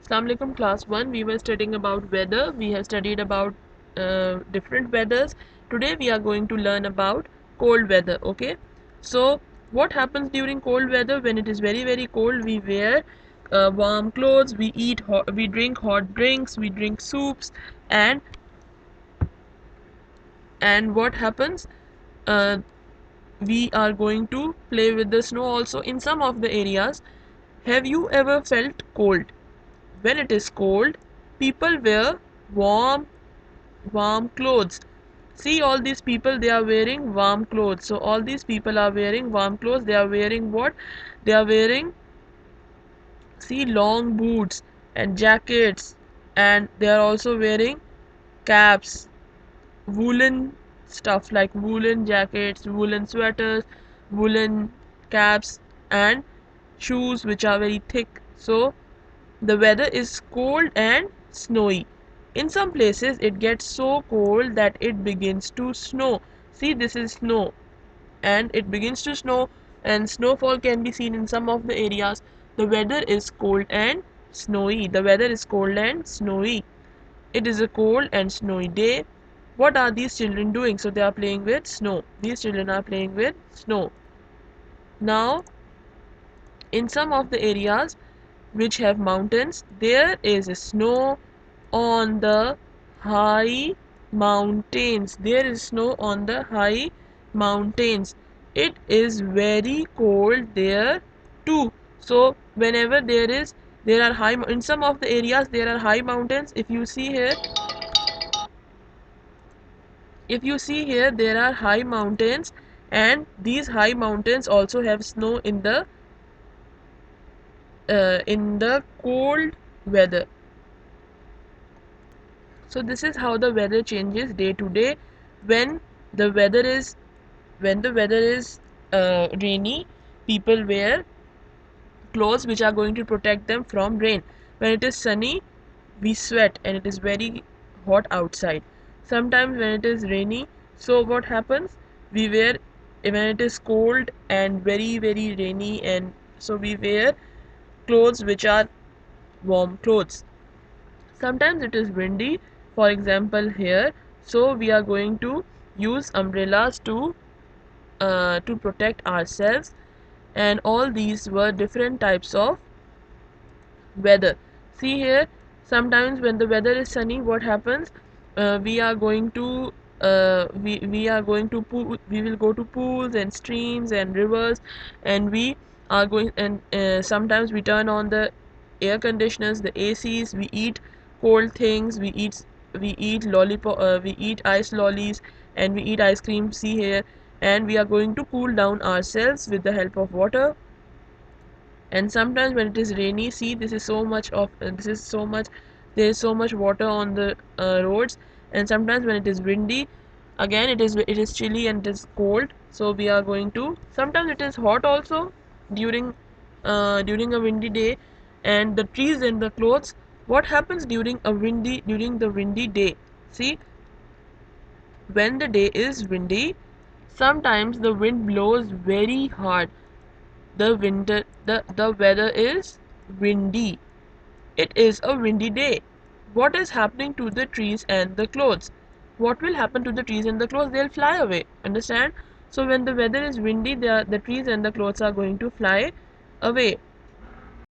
Assalamu alaikum class 1. We were studying about weather. We have studied about different weathers. Today we are going to learn about cold weather. Okay. So what happens during cold weather? When it is very cold, we wear warm clothes. We drink hot drinks. We drink soups. And what happens? Uh, we are going to play with the snow also in some of the areas. Have you ever felt cold? When it is cold, people wear warm warm clothes. See all these people, they are wearing warm clothes. So all these people are wearing warm clothes. They are wearing what? They are wearing, see, long boots and jackets, and they are also wearing caps, woolen stuff like woolen jackets, woolen sweaters, woolen caps, and shoes which are very thick. So the weather is cold and snowy. In some places, it gets so cold that it begins to snow. See, this is snow, and it begins to snow, and snowfall can be seen in some of the areas. The weather is cold and snowy. The weather is cold and snowy. It is a cold and snowy day. What are these children doing? So, they are playing with snow. These children are playing with snow. Now, in some of the areas which have mountains, there is snow on the high mountains. There is snow on the high mountains. It is very cold there too. So whenever there are high in some of the areas there are high mountains. If you see here there are high mountains, and these high mountains also have snow in the cold weather. So this is how the weather changes day to day. When the weather is rainy, people wear clothes which are going to protect them from rain. When it is sunny, we sweat and it is very hot outside. Sometimes when it is rainy, so what happens? We wear when it is cold and very rainy, and so we wear clothes which are warm clothes. Sometimes it is windy, for example here, so we are going to use umbrellas to protect ourselves. And all these were different types of weather. See here, sometimes when the weather is sunny, what happens? We are going to we are going to pool, we will go to pools and streams and rivers, and we are going, and sometimes we turn on the air conditioners, the ACs. We eat cold things. We eat lollipop. We eat ice lollies, and we eat ice cream. See here, and we are going to cool down ourselves with the help of water. And sometimes when it is rainy, see, this is so much there is so much water on the roads. And sometimes when it is windy, again it is chilly and it is cold, so we are going to, sometimes it is hot also during a windy day. And the trees and the clothes, what happens during the windy day? See, when the day is windy, sometimes the wind blows very hard. The weather is windy. It is a windy day. What is happening to the trees and the clothes? What will happen to the trees and the clothes? They'll fly away. Understand? So when the weather is windy, the trees and the clothes are going to fly away.